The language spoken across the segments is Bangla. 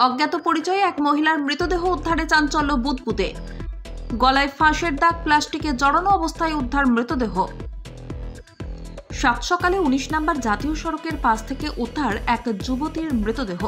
অজ্ঞাত পরিচয়ে এক মহিলার মৃতদেহ উদ্ধারে চাঞ্চল্য বুদবুদে। গলায় ফাঁসের দাগ, প্লাস্টিকে জড়ানো অবস্থায় উদ্ধার মৃতদেহ। সাত সকালে ১৯ নম্বর জাতীয় সড়কের পাশ থেকে উদ্ধার এক যুবতীর মৃতদেহ।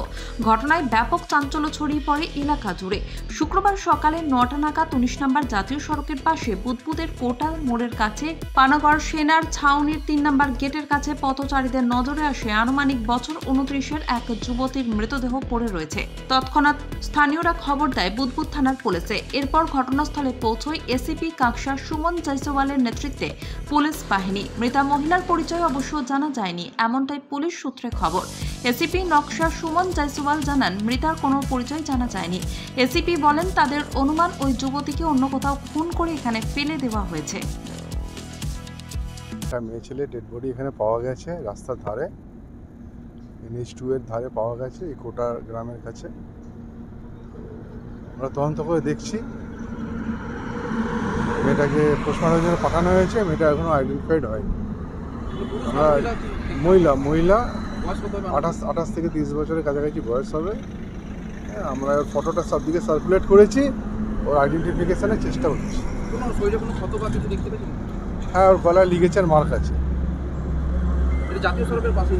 ঘটনায় ব্যাপক চাঞ্চল্য ছড়িয়ে পড়ে এলাকা জুড়ে। শুক্রবার সকালে ৯টা নাগাদ ১৯ নম্বর জাতীয় সড়কের পাশে বুদবুদের কোটাল মোড়ের কাছে পানাগড় সেনার ছাউনির ৩ নম্বর গেটের কাছে পথচারীদের নজরে আসে আনুমানিক বছর ২৯-এর এক যুবতীর মৃতদেহ পড়ে রয়েছে। তৎক্ষণাৎ স্থানীয়রা খবর দেয় বুদবুদ থানার পুলিশে। এরপর ঘটনাস্থলে পৌঁছয় এসিপি কাকসা সুমন জয়সওয়ালের নেতৃত্বে পুলিশ বাহিনী। মৃতা মহিলার পরিচয় অবশ্য জানা যায়নি, এমনটাই পুলিশ সূত্রে খবর। এসিপি নকশা সুমন জয়সওয়াল জানান, মৃতার কোনো পরিচয় জানা যায়নি। এসিপি বলেন, তাদের অনুমান ওই যুবতীকে অন্য কোথাও খুন করে এখানে ফেলে দেওয়া হয়েছে। একটা মেয়ে ছেলে ডেড বডি এখানে পাওয়া গেছে, রাস্তার ধারে NH2 এর ধারে পাওয়া গেছে, এই কোটা গ্রামের কাছে। আমরা তদন্ত করে দেখছি, মেয়েটাকে পোস্টমর্টমের জন্য পাঠানো হয়েছে। মেয়েটা এখনো আইডেন্টিফাইড হয়নি। আমরা মহিলা 28 থেকে 30 বছরের কাছাকাছি বয়স হবে। আমরা ফটোটা সব দিকে সার্কুলেট করেছি, ওর আইডেন্টিফিকেশনের চেষ্টা করছি। হ্যাঁ, ওর গলায় লিগেচার মার্ক আছে। হ্যাঁ, জাতীয় সড়কের পাশে।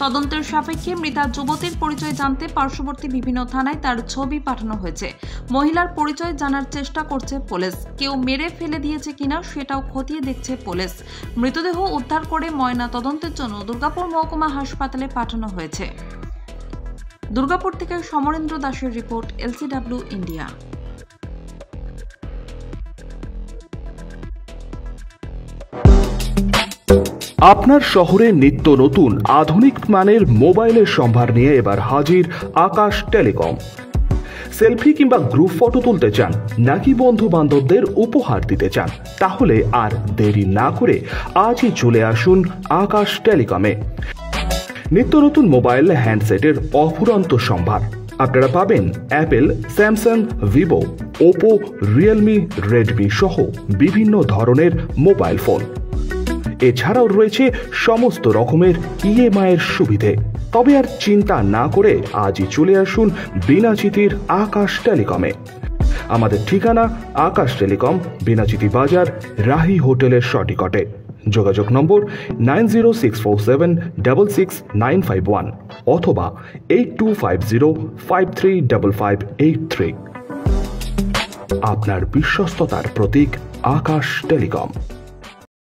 তদন্তের সাপেক্ষে মৃতা যুবতীর পরিচয় জানতে পার্শ্ববর্তী বিভিন্ন থানায় তার ছবি পাঠানো হয়েছে। মহিলার পরিচয় জানার চেষ্টা করছে পুলিশ। কেউ মেরে ফেলে দিয়েছে কিনা সেটাও খতিয়ে দেখছে পুলিশ। মৃতদেহ উদ্ধার করে ময়না তদন্তের জন্য দুর্গাপুর মহকুমা হাসপাতালে পাঠানো হয়েছে। দুর্গাপুর থেকে সমরেন্দ্র দাসের রিপোর্ট, LCW ইন্ডিয়া। আপনার শহরে নিত্য নতুন আধুনিক মানের মোবাইলের সম্ভার নিয়ে এবার হাজির আকাশ টেলিকম। সেলফি কিংবা গ্রুপ ফটো তুলতে চান নাকি বন্ধু বান্ধবদের উপহার দিতে চান, তাহলে আর দেরি না করে আজই চলে আসুন আকাশ টেলিকমে। নিত্য নতুন মোবাইল হ্যান্ডসেটের অফুরন্ত সম্ভার। আপনারা পাবেন Apple, Samsung, Vivo, Oppo, Realme, Redmi সহ বিভিন্ন ধরনের মোবাইল ফোন। এছাড়াও রয়েছে সমস্ত রকমের EMI এর সুবিধে। তবে আর চিন্তা না করে আজই চলে আসুন বিনাচিতির আকাশ টেলিকমে। আমাদের ঠিকানা আকাশ টেলিকম, বিনাচিতি বাজার, রাহি হোটেলের সটিকটে। যোগাযোগ নম্বর 9064766951 অথবা 8250535583। আপনার বিশ্বস্ততার প্রতীক আকাশ টেলিকম।